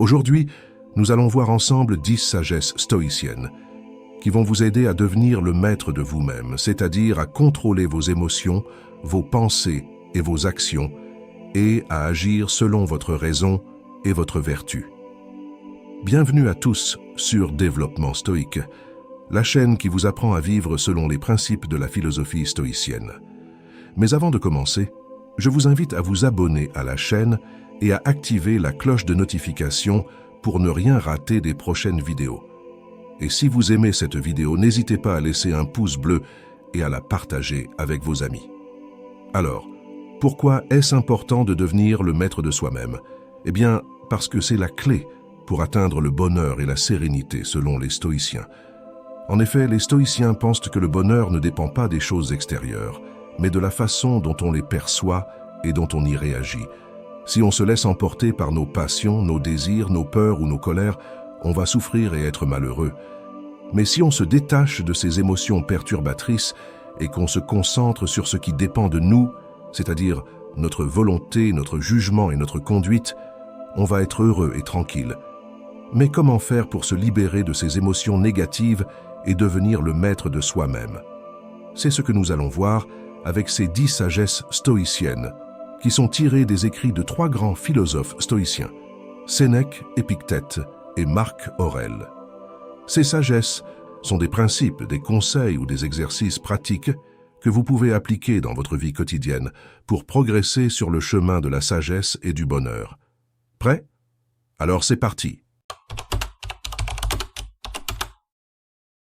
Aujourd'hui, nous allons voir ensemble 10 sagesses stoïciennes qui vont vous aider à devenir le maître de vous-même, c'est-à-dire à contrôler vos émotions, vos pensées et vos actions, et à agir selon votre raison et votre vertu. Bienvenue à tous sur Développement Stoïque, la chaîne qui vous apprend à vivre selon les principes de la philosophie stoïcienne. Mais avant de commencer, je vous invite à vous abonner à la chaîne et à activer la cloche de notification pour ne rien rater des prochaines vidéos. Et si vous aimez cette vidéo, n'hésitez pas à laisser un pouce bleu et à la partager avec vos amis. Alors, pourquoi est-ce important de devenir le maître de soi-même? Eh bien, parce que c'est la clé pour atteindre le bonheur et la sérénité selon les stoïciens. En effet, les stoïciens pensent que le bonheur ne dépend pas des choses extérieures, mais de la façon dont on les perçoit et dont on y réagit. Si on se laisse emporter par nos passions, nos désirs, nos peurs ou nos colères, on va souffrir et être malheureux. Mais si on se détache de ces émotions perturbatrices et qu'on se concentre sur ce qui dépend de nous, c'est-à-dire notre volonté, notre jugement et notre conduite, on va être heureux et tranquille. Mais comment faire pour se libérer de ces émotions négatives et devenir le maître de soi-même? C'est ce que nous allons voir avec ces 10 sagesses stoïciennes, qui sont tirées des écrits de 3 grands philosophes stoïciens, Sénèque, Épictète et Marc Aurèle. Ces sagesses sont des principes, des conseils ou des exercices pratiques que vous pouvez appliquer dans votre vie quotidienne pour progresser sur le chemin de la sagesse et du bonheur. Prêt? Alors c'est parti!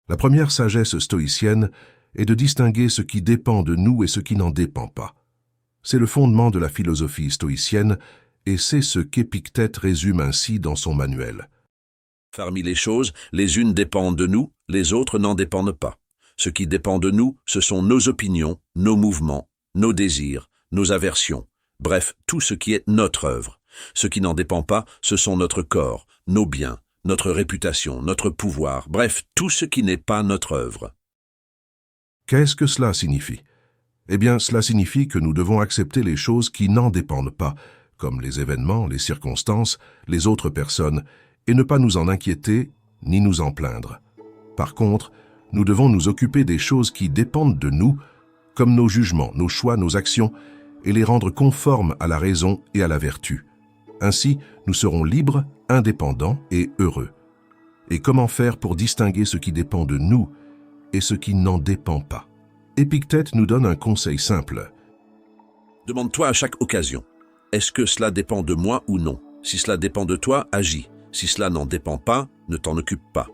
La première sagesse stoïcienne est de distinguer ce qui dépend de nous et ce qui n'en dépend pas. C'est le fondement de la philosophie stoïcienne et c'est ce qu'Épictète résume ainsi dans son manuel. Parmi les choses, les unes dépendent de nous, les autres n'en dépendent pas. Ce qui dépend de nous, ce sont nos opinions, nos mouvements, nos désirs, nos aversions, bref, tout ce qui est notre œuvre. Ce qui n'en dépend pas, ce sont notre corps, nos biens, notre réputation, notre pouvoir, bref, tout ce qui n'est pas notre œuvre. Qu'est-ce que cela signifie? Eh bien, cela signifie que nous devons accepter les choses qui n'en dépendent pas, comme les événements, les circonstances, les autres personnes, et ne pas nous en inquiéter ni nous en plaindre. Par contre, nous devons nous occuper des choses qui dépendent de nous, comme nos jugements, nos choix, nos actions, et les rendre conformes à la raison et à la vertu. Ainsi, nous serons libres, indépendants et heureux. Et comment faire pour distinguer ce qui dépend de nous et ce qui n'en dépend pas? Épictète nous donne un conseil simple. Demande-toi à chaque occasion, est-ce que cela dépend de moi ou non? Si cela dépend de toi, agis. Si cela n'en dépend pas, ne t'en occupe pas.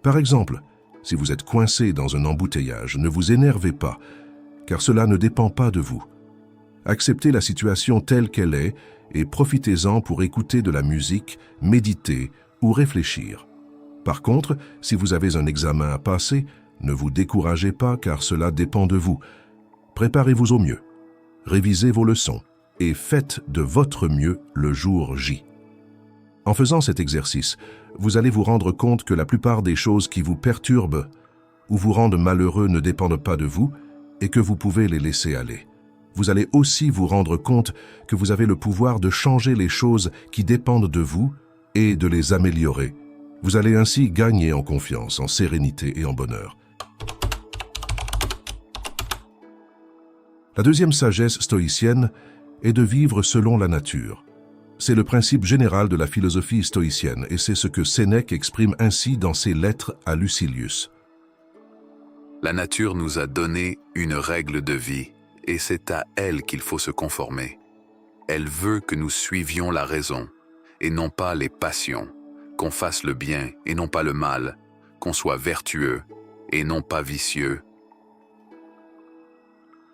Par exemple, si vous êtes coincé dans un embouteillage, ne vous énervez pas, car cela ne dépend pas de vous. Acceptez la situation telle qu'elle est et profitez-en pour écouter de la musique, méditer ou réfléchir. Par contre, si vous avez un examen à passer, ne vous découragez pas car cela dépend de vous. Préparez-vous au mieux, révisez vos leçons et faites de votre mieux le jour J. En faisant cet exercice, vous allez vous rendre compte que la plupart des choses qui vous perturbent ou vous rendent malheureux ne dépendent pas de vous et que vous pouvez les laisser aller. Vous allez aussi vous rendre compte que vous avez le pouvoir de changer les choses qui dépendent de vous et de les améliorer. Vous allez ainsi gagner en confiance, en sérénité et en bonheur. La deuxième sagesse stoïcienne est de vivre selon la nature. C'est le principe général de la philosophie stoïcienne et c'est ce que Sénèque exprime ainsi dans ses lettres à Lucilius. La nature nous a donné une règle de vie et c'est à elle qu'il faut se conformer. Elle veut que nous suivions la raison et non pas les passions, qu'on fasse le bien et non pas le mal, qu'on soit vertueux et non pas vicieux.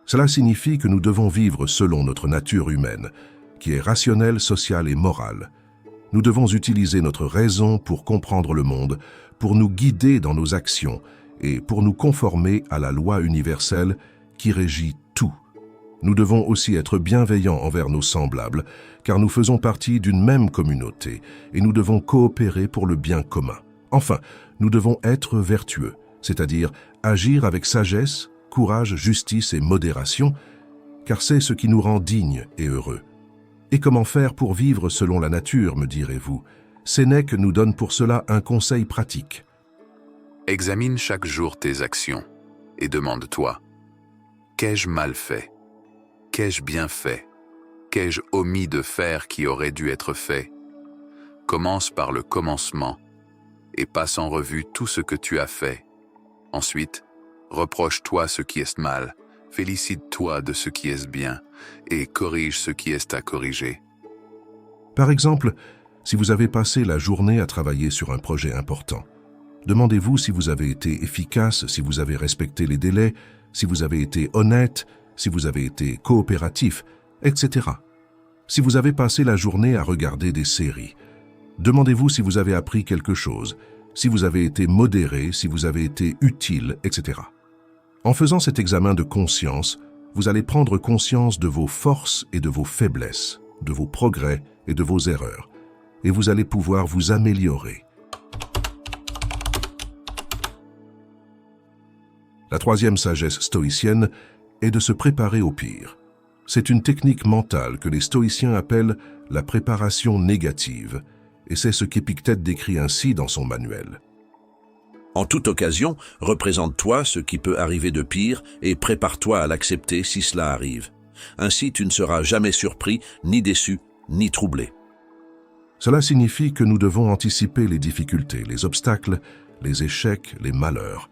Cela signifie que nous devons vivre selon notre nature humaine, qui est rationnelle, sociale et morale. Nous devons utiliser notre raison pour comprendre le monde, pour nous guider dans nos actions et pour nous conformer à la loi universelle qui régit tout. Nous devons aussi être bienveillants envers nos semblables, car nous faisons partie d'une même communauté et nous devons coopérer pour le bien commun. Enfin, nous devons être vertueux, c'est-à-dire agir avec sagesse, courage, justice et modération, car c'est ce qui nous rend dignes et heureux. Et comment faire pour vivre selon la nature, me direz-vous? Sénèque nous donne pour cela un conseil pratique. Examine chaque jour tes actions et demande-toi, qu'ai-je mal fait? Qu'ai-je bien fait? Qu'ai-je omis de faire qui aurait dû être fait? Commence par le commencement et passe en revue tout ce que tu as fait. Ensuite, reproche-toi ce qui est mal, félicite-toi de ce qui est bien et corrige ce qui est à corriger. Par exemple, si vous avez passé la journée à travailler sur un projet important, demandez-vous si vous avez été efficace, si vous avez respecté les délais, si vous avez été honnête, si vous avez été coopératif, etc. Si vous avez passé la journée à regarder des séries, demandez-vous si vous avez appris quelque chose, si vous avez été modéré, si vous avez été utile, etc. En faisant cet examen de conscience, vous allez prendre conscience de vos forces et de vos faiblesses, de vos progrès et de vos erreurs, et vous allez pouvoir vous améliorer. La troisième sagesse stoïcienne est de se préparer au pire. C'est une technique mentale que les stoïciens appellent la préparation négative, et c'est ce qu'Épictète décrit ainsi dans son manuel. En toute occasion, représente-toi ce qui peut arriver de pire et prépare-toi à l'accepter si cela arrive. Ainsi, tu ne seras jamais surpris, ni déçu, ni troublé. Cela signifie que nous devons anticiper les difficultés, les obstacles, les échecs, les malheurs,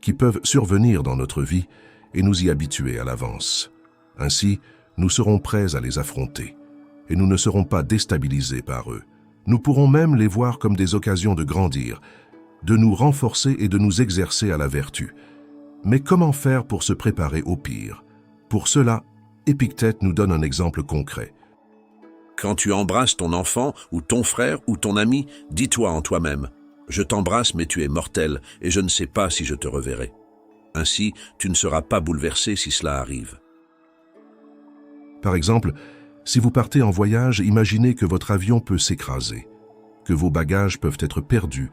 qui peuvent survenir dans notre vie et nous y habituer à l'avance. Ainsi, nous serons prêts à les affronter et nous ne serons pas déstabilisés par eux. Nous pourrons même les voir comme des occasions de grandir, de nous renforcer et de nous exercer à la vertu. Mais comment faire pour se préparer au pire? Pour cela, Épictète nous donne un exemple concret. Quand tu embrasses ton enfant ou ton frère ou ton ami, dis-toi en toi-même « Je t'embrasse mais tu es mortel et je ne sais pas si je te reverrai ». Ainsi, tu ne seras pas bouleversé si cela arrive. Par exemple, si vous partez en voyage, imaginez que votre avion peut s'écraser, que vos bagages peuvent être perdus,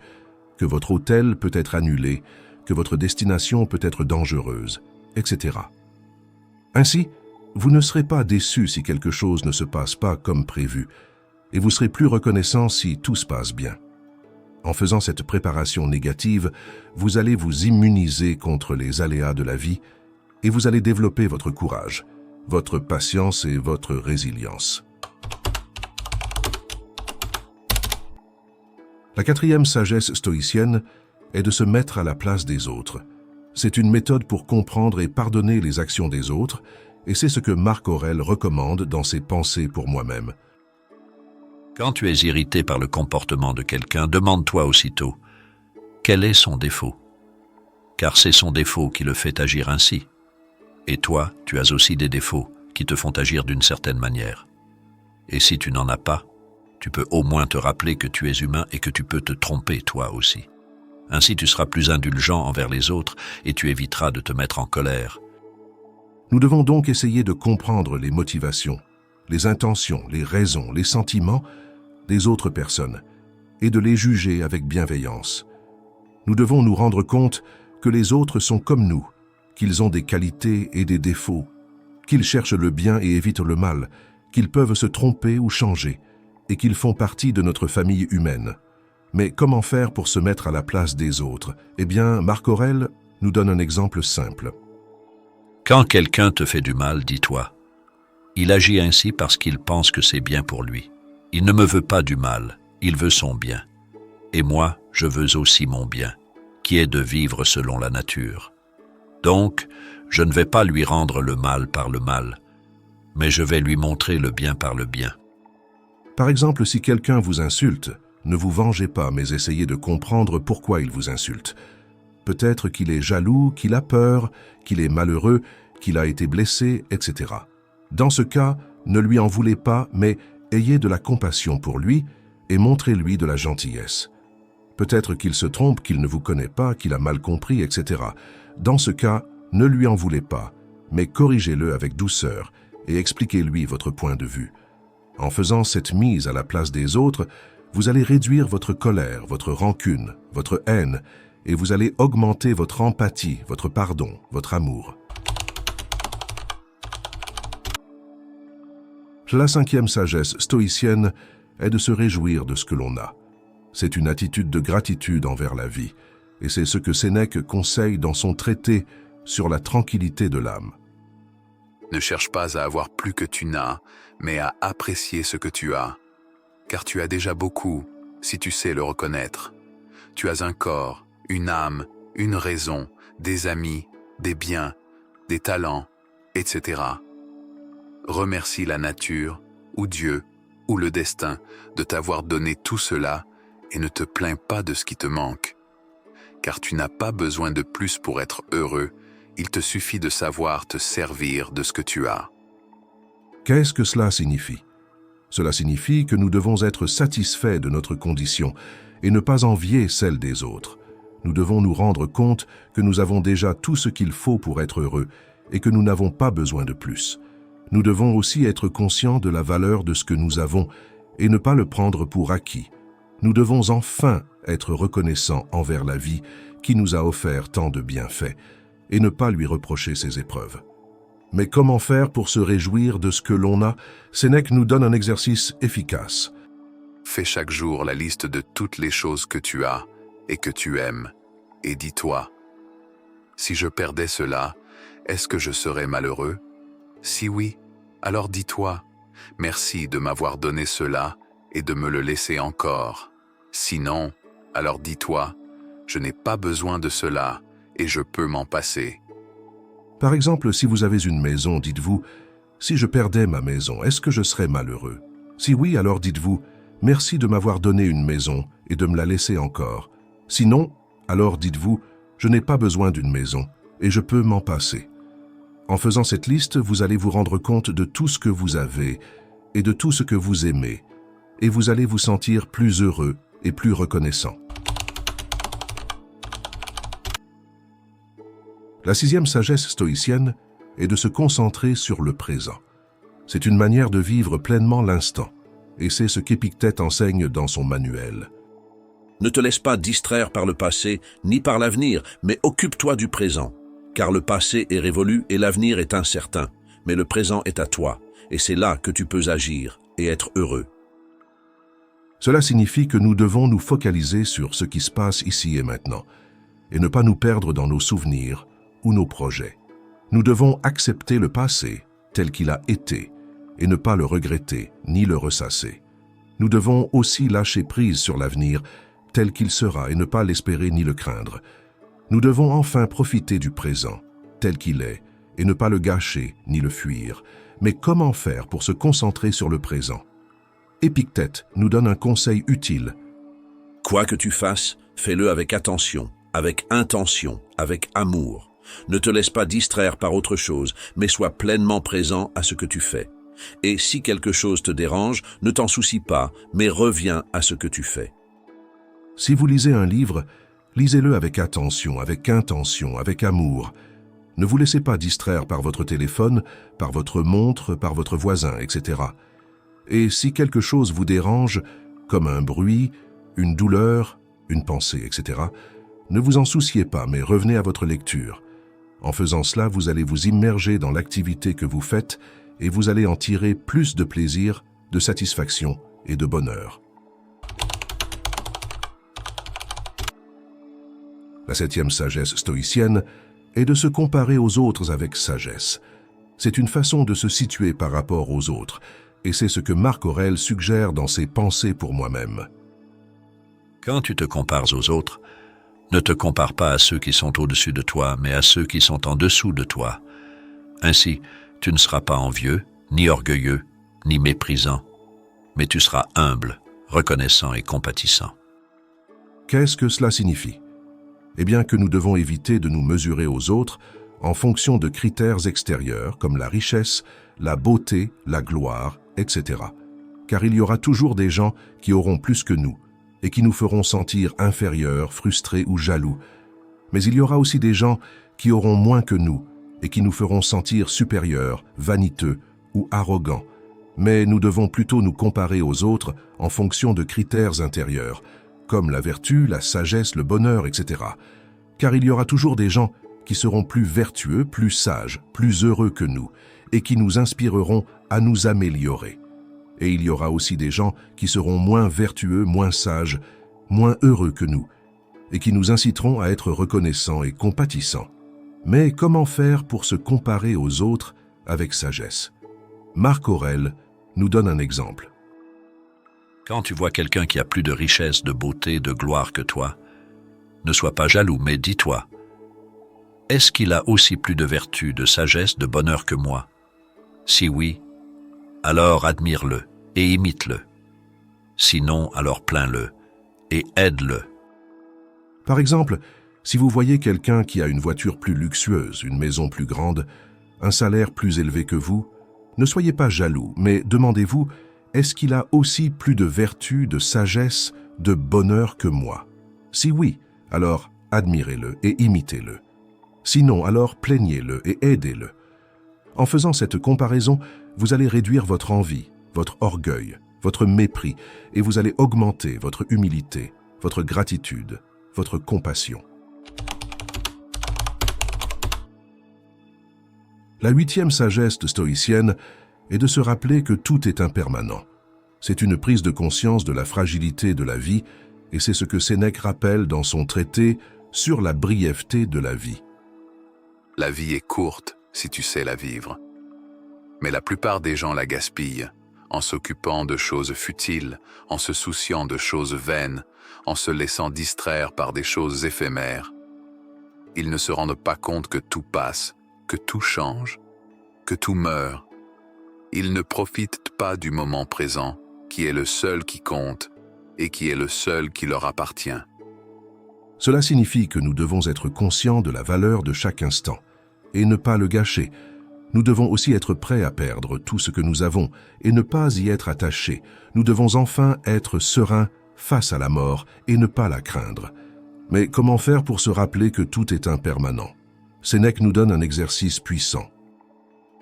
que votre hôtel peut être annulé, que votre destination peut être dangereuse, etc. Ainsi, vous ne serez pas déçu si quelque chose ne se passe pas comme prévu, et vous serez plus reconnaissant si tout se passe bien. En faisant cette préparation négative, vous allez vous immuniser contre les aléas de la vie et vous allez développer votre courage, votre patience et votre résilience. La quatrième sagesse stoïcienne est de se mettre à la place des autres. C'est une méthode pour comprendre et pardonner les actions des autres, et c'est ce que Marc Aurèle recommande dans ses Pensées pour moi-même. Quand tu es irrité par le comportement de quelqu'un, demande-toi aussitôt « Quel est son défaut ?» Car c'est son défaut qui le fait agir ainsi. Et toi, tu as aussi des défauts qui te font agir d'une certaine manière. Et si tu n'en as pas, tu peux au moins te rappeler que tu es humain et que tu peux te tromper toi aussi. Ainsi tu seras plus indulgent envers les autres et tu éviteras de te mettre en colère. Nous devons donc essayer de comprendre les motivations, les intentions, les raisons, les sentiments des autres personnes et de les juger avec bienveillance. Nous devons nous rendre compte que les autres sont comme nous, qu'ils ont des qualités et des défauts, qu'ils cherchent le bien et évitent le mal, qu'ils peuvent se tromper ou changer, et qu'ils font partie de notre famille humaine. Mais comment faire pour se mettre à la place des autres? Eh bien, Marc Aurèle nous donne un exemple simple. Quand quelqu'un te fait du mal, dis-toi « Il agit ainsi parce qu'il pense que c'est bien pour lui. Il ne me veut pas du mal, il veut son bien. Et moi, je veux aussi mon bien, qui est de vivre selon la nature. Donc, je ne vais pas lui rendre le mal par le mal, mais je vais lui montrer le bien par le bien. » Par exemple, si quelqu'un vous insulte, ne vous vengez pas, mais essayez de comprendre pourquoi il vous insulte. Peut-être qu'il est jaloux, qu'il a peur, qu'il est malheureux, qu'il a été blessé, etc. Dans ce cas, ne lui en voulez pas, mais ayez de la compassion pour lui et montrez-lui de la gentillesse. Peut-être qu'il se trompe, qu'il ne vous connaît pas, qu'il a mal compris, etc. Dans ce cas, ne lui en voulez pas, mais corrigez-le avec douceur et expliquez-lui votre point de vue. En faisant cette mise à la place des autres, vous allez réduire votre colère, votre rancune, votre haine, et vous allez augmenter votre empathie, votre pardon, votre amour. La cinquième sagesse stoïcienne est de se réjouir de ce que l'on a. C'est une attitude de gratitude envers la vie, et c'est ce que Sénèque conseille dans son traité sur la tranquillité de l'âme. Ne cherche pas à avoir plus que tu n'as, mais à apprécier ce que tu as. Car tu as déjà beaucoup, si tu sais le reconnaître. Tu as un corps, une âme, une raison, des amis, des biens, des talents, etc. Remercie la nature, ou Dieu, ou le destin de t'avoir donné tout cela et ne te plains pas de ce qui te manque. Car tu n'as pas besoin de plus pour être heureux, il te suffit de savoir te servir de ce que tu as. Qu'est-ce que cela signifie? Cela signifie que nous devons être satisfaits de notre condition et ne pas envier celle des autres. Nous devons nous rendre compte que nous avons déjà tout ce qu'il faut pour être heureux et que nous n'avons pas besoin de plus. Nous devons aussi être conscients de la valeur de ce que nous avons et ne pas le prendre pour acquis. Nous devons enfin être reconnaissants envers la vie qui nous a offert tant de bienfaits et ne pas lui reprocher ses épreuves. Mais comment faire pour se réjouir de ce que l'on a? Sénèque nous donne un exercice efficace. Fais chaque jour la liste de toutes les choses que tu as et que tu aimes, et dis-toi, si je perdais cela, est-ce que je serais malheureux? Si oui, alors dis-toi, merci de m'avoir donné cela et de me le laisser encore. Sinon, alors dis-toi, je n'ai pas besoin de cela et je peux m'en passer. Par exemple, si vous avez une maison, dites-vous, si je perdais ma maison, est-ce que je serais malheureux? Si oui, alors dites-vous, merci de m'avoir donné une maison et de me la laisser encore. Sinon, alors dites-vous, je n'ai pas besoin d'une maison et je peux m'en passer. En faisant cette liste, vous allez vous rendre compte de tout ce que vous avez et de tout ce que vous aimez, et vous allez vous sentir plus heureux et plus reconnaissant. La sixième sagesse stoïcienne est de se concentrer sur le présent. C'est une manière de vivre pleinement l'instant, et c'est ce qu'Épictète enseigne dans son manuel. Ne te laisse pas distraire par le passé ni par l'avenir, mais occupe-toi du présent. Car le passé est révolu et l'avenir est incertain, mais le présent est à toi, et c'est là que tu peux agir et être heureux. Cela signifie que nous devons nous focaliser sur ce qui se passe ici et maintenant, et ne pas nous perdre dans nos souvenirs ou nos projets. Nous devons accepter le passé tel qu'il a été, et ne pas le regretter ni le ressasser. Nous devons aussi lâcher prise sur l'avenir tel qu'il sera et ne pas l'espérer ni le craindre. Nous devons enfin profiter du présent, tel qu'il est, et ne pas le gâcher ni le fuir. Mais comment faire pour se concentrer sur le présent? Épictète nous donne un conseil utile. Quoi que tu fasses, fais-le avec attention, avec intention, avec amour. Ne te laisse pas distraire par autre chose, mais sois pleinement présent à ce que tu fais. Et si quelque chose te dérange, ne t'en soucie pas, mais reviens à ce que tu fais. Si vous lisez un livre, lisez-le avec attention, avec intention, avec amour. Ne vous laissez pas distraire par votre téléphone, par votre montre, par votre voisin, etc. Et si quelque chose vous dérange, comme un bruit, une douleur, une pensée, etc., ne vous en souciez pas, mais revenez à votre lecture. En faisant cela, vous allez vous immerger dans l'activité que vous faites et vous allez en tirer plus de plaisir, de satisfaction et de bonheur. La septième sagesse stoïcienne est de se comparer aux autres avec sagesse. C'est une façon de se situer par rapport aux autres, et c'est ce que Marc Aurèle suggère dans ses Pensées pour moi-même. Quand tu te compares aux autres, ne te compare pas à ceux qui sont au-dessus de toi, mais à ceux qui sont en dessous de toi. Ainsi, tu ne seras pas envieux, ni orgueilleux, ni méprisant, mais tu seras humble, reconnaissant et compatissant. Qu'est-ce que cela signifie? Eh bien que nous devons éviter de nous mesurer aux autres en fonction de critères extérieurs comme la richesse, la beauté, la gloire, etc. Car il y aura toujours des gens qui auront plus que nous et qui nous feront sentir inférieurs, frustrés ou jaloux. Mais il y aura aussi des gens qui auront moins que nous et qui nous feront sentir supérieurs, vaniteux ou arrogants. Mais nous devons plutôt nous comparer aux autres en fonction de critères intérieurs, comme la vertu, la sagesse, le bonheur, etc. Car il y aura toujours des gens qui seront plus vertueux, plus sages, plus heureux que nous, et qui nous inspireront à nous améliorer. Et il y aura aussi des gens qui seront moins vertueux, moins sages, moins heureux que nous, et qui nous inciteront à être reconnaissants et compatissants. Mais comment faire pour se comparer aux autres avec sagesse? Marc Aurèle nous donne un exemple. Quand tu vois quelqu'un qui a plus de richesse, de beauté, de gloire que toi, ne sois pas jaloux, mais dis-toi, est-ce qu'il a aussi plus de vertu, de sagesse, de bonheur que moi? Si oui, alors admire-le et imite-le. Sinon, alors plains-le et aide-le. Par exemple, si vous voyez quelqu'un qui a une voiture plus luxueuse, une maison plus grande, un salaire plus élevé que vous, ne soyez pas jaloux, mais demandez-vous, est-ce qu'il a aussi plus de vertu, de sagesse, de bonheur que moi? Si oui, alors admirez-le et imitez-le. Sinon, alors plaignez-le et aidez-le. En faisant cette comparaison, vous allez réduire votre envie, votre orgueil, votre mépris, et vous allez augmenter votre humilité, votre gratitude, votre compassion. La 8e sagesse stoïcienne est de se rappeler que tout est impermanent. C'est une prise de conscience de la fragilité de la vie, et c'est ce que Sénèque rappelle dans son traité sur la brièveté de la vie. La vie est courte si tu sais la vivre. Mais la plupart des gens la gaspillent, en s'occupant de choses futiles, en se souciant de choses vaines, en se laissant distraire par des choses éphémères. Ils ne se rendent pas compte que tout passe, que tout change, que tout meurt. Ils ne profitent pas du moment présent, qui est le seul qui compte et qui est le seul qui leur appartient. Cela signifie que nous devons être conscients de la valeur de chaque instant et ne pas le gâcher. Nous devons aussi être prêts à perdre tout ce que nous avons et ne pas y être attachés. Nous devons enfin être sereins face à la mort et ne pas la craindre. Mais comment faire pour se rappeler que tout est impermanent? Sénèque nous donne un exercice puissant.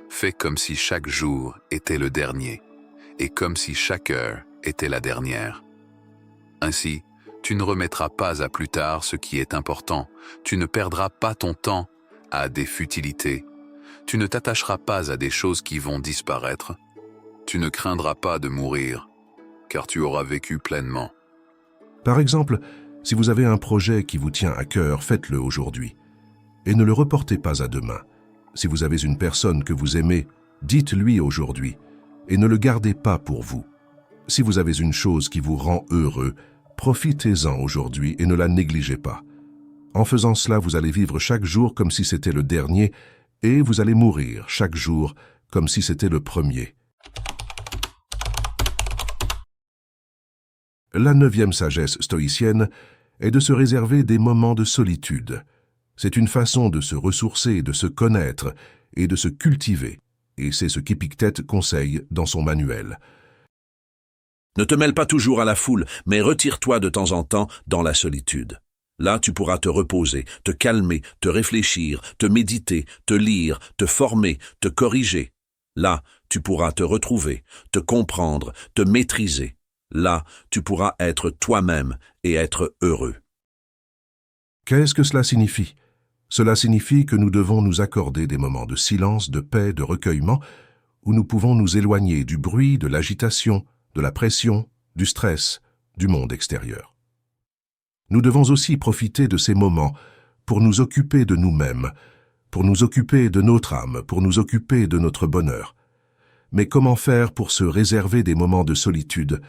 Fais comme si chaque jour était le dernier et comme si chaque heure était la dernière. Ainsi, tu ne remettras pas à plus tard ce qui est important, tu ne perdras pas ton temps à des futilités, tu ne t'attacheras pas à des choses qui vont disparaître, tu ne craindras pas de mourir, car tu auras vécu pleinement. Par exemple, si vous avez un projet qui vous tient à cœur, faites-le aujourd'hui. Et ne le reportez pas à demain. Si vous avez une personne que vous aimez, dites-lui aujourd'hui, et ne le gardez pas pour vous. Si vous avez une chose qui vous rend heureux, profitez-en aujourd'hui et ne la négligez pas. En faisant cela, vous allez vivre chaque jour comme si c'était le dernier, et vous allez mourir chaque jour comme si c'était le premier. La 9e sagesse stoïcienne est de se réserver des moments de solitude. C'est une façon de se ressourcer, de se connaître et de se cultiver, et c'est ce qu'Épictète conseille dans son manuel. Ne te mêle pas toujours à la foule, mais retire-toi de temps en temps dans la solitude. Là, tu pourras te reposer, te calmer, te réfléchir, te méditer, te lire, te former, te corriger. Là, tu pourras te retrouver, te comprendre, te maîtriser. Là, tu pourras être toi-même et être heureux. Qu'est-ce que cela signifie? Cela signifie que nous devons nous accorder des moments de silence, de paix, de recueillement, où nous pouvons nous éloigner du bruit, de l'agitation, de la pression, du stress, du monde extérieur. Nous devons aussi profiter de ces moments pour nous occuper de nous-mêmes, pour nous occuper de notre âme, pour nous occuper de notre bonheur. Mais comment faire pour se réserver des moments de solitude?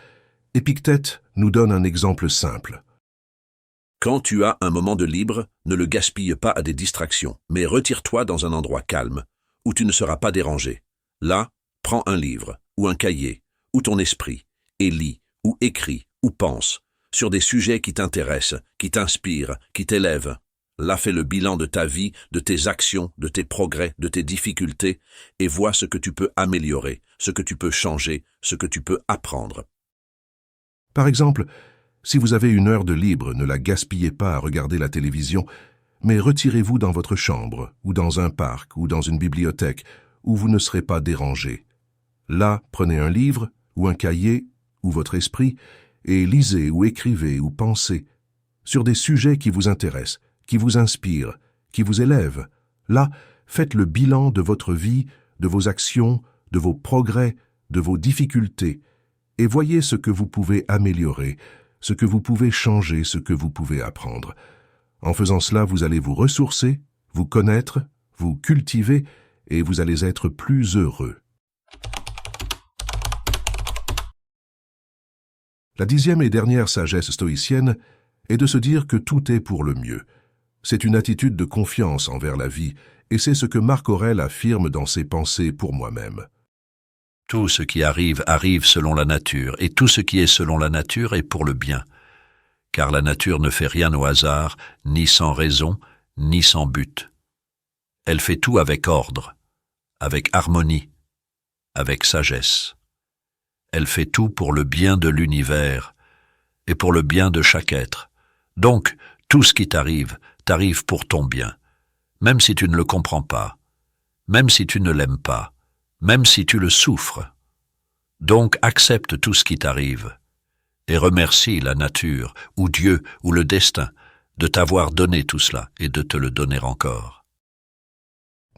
Épictète nous donne un exemple simple. Quand tu as un moment de libre, ne le gaspille pas à des distractions, mais retire-toi dans un endroit calme, où tu ne seras pas dérangé. Là, prends un livre, ou un cahier, ou ton esprit, et lis, ou écris, ou pense, sur des sujets qui t'intéressent, qui t'inspirent, qui t'élèvent. Là, fais le bilan de ta vie, de tes actions, de tes progrès, de tes difficultés, et vois ce que tu peux améliorer, ce que tu peux changer, ce que tu peux apprendre. Par exemple, si vous avez une heure de libre, ne la gaspillez pas à regarder la télévision, mais retirez-vous dans votre chambre, ou dans un parc, ou dans une bibliothèque, où vous ne serez pas dérangé. Là, prenez un livre, ou un cahier, ou votre esprit, et lisez ou écrivez ou pensez sur des sujets qui vous intéressent, qui vous inspirent, qui vous élèvent. Là, faites le bilan de votre vie, de vos actions, de vos progrès, de vos difficultés, et voyez ce que vous pouvez améliorer, ce que vous pouvez changer, ce que vous pouvez apprendre. En faisant cela, vous allez vous ressourcer, vous connaître, vous cultiver, et vous allez être plus heureux. La 10e et dernière sagesse stoïcienne est de se dire que tout est pour le mieux. C'est une attitude de confiance envers la vie, et c'est ce que Marc Aurèle affirme dans ses pensées pour moi-même. Tout ce qui arrive arrive selon la nature, et tout ce qui est selon la nature est pour le bien. Car la nature ne fait rien au hasard, ni sans raison, ni sans but. Elle fait tout avec ordre, avec harmonie, avec sagesse. Elle fait tout pour le bien de l'univers et pour le bien de chaque être. Donc, tout ce qui t'arrive, t'arrive pour ton bien, même si tu ne le comprends pas, même si tu ne l'aimes pas, même si tu le souffres. Donc, accepte tout ce qui t'arrive et remercie la nature, ou Dieu, ou le destin, de t'avoir donné tout cela et de te le donner encore.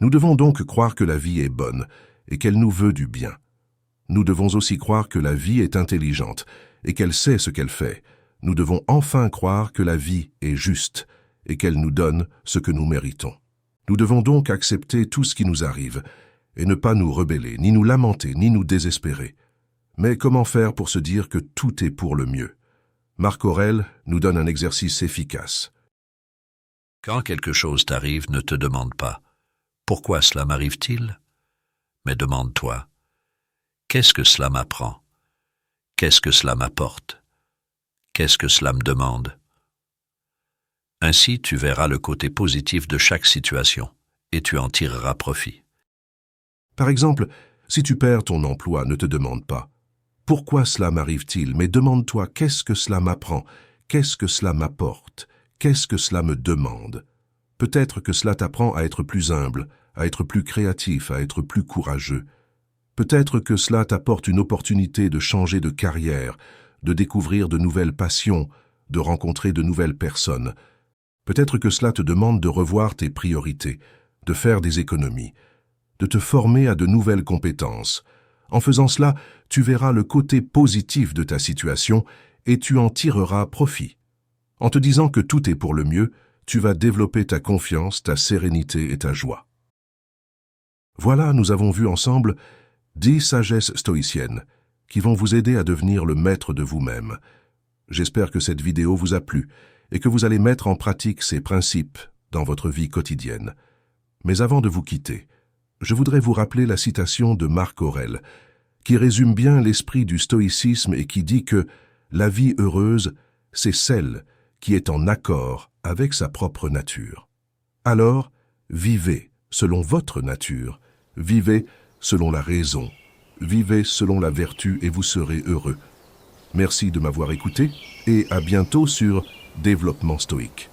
Nous devons donc croire que la vie est bonne et qu'elle nous veut du bien. Nous devons aussi croire que la vie est intelligente et qu'elle sait ce qu'elle fait. Nous devons enfin croire que la vie est juste et qu'elle nous donne ce que nous méritons. Nous devons donc accepter tout ce qui nous arrive et ne pas nous rebeller, ni nous lamenter, ni nous désespérer. Mais comment faire pour se dire que tout est pour le mieux? Marc Aurèle nous donne un exercice efficace. Quand quelque chose t'arrive, ne te demande pas « Pourquoi cela m'arrive-t-il ?» Mais demande-toi « Qu'est-ce que cela m'apprend? Qu'est-ce que cela m'apporte? Qu'est-ce que cela me demande ?» Ainsi, tu verras le côté positif de chaque situation et tu en tireras profit. Par exemple, si tu perds ton emploi, ne te demande pas « Pourquoi cela m'arrive-t-il ?» mais demande-toi « Qu'est-ce que cela m'apprend? Qu'est-ce que cela m'apporte? Qu'est-ce que cela me demande ?» Peut-être que cela t'apprend à être plus humble, à être plus créatif, à être plus courageux. Peut-être que cela t'apporte une opportunité de changer de carrière, de découvrir de nouvelles passions, de rencontrer de nouvelles personnes. Peut-être que cela te demande de revoir tes priorités, de faire des économies, de te former à de nouvelles compétences. En faisant cela, tu verras le côté positif de ta situation et tu en tireras profit. En te disant que tout est pour le mieux, tu vas développer ta confiance, ta sérénité et ta joie. Voilà, nous avons vu ensemble 10 sagesses stoïciennes qui vont vous aider à devenir le maître de vous-même. J'espère que cette vidéo vous a plu et que vous allez mettre en pratique ces principes dans votre vie quotidienne. Mais avant de vous quitter, je voudrais vous rappeler la citation de Marc Aurèle, qui résume bien l'esprit du stoïcisme et qui dit que la vie heureuse, c'est celle qui est en accord avec sa propre nature. Alors, vivez selon votre nature, vivez selon la raison, vivez selon la vertu et vous serez heureux. Merci de m'avoir écouté et à bientôt sur Développement Stoïque.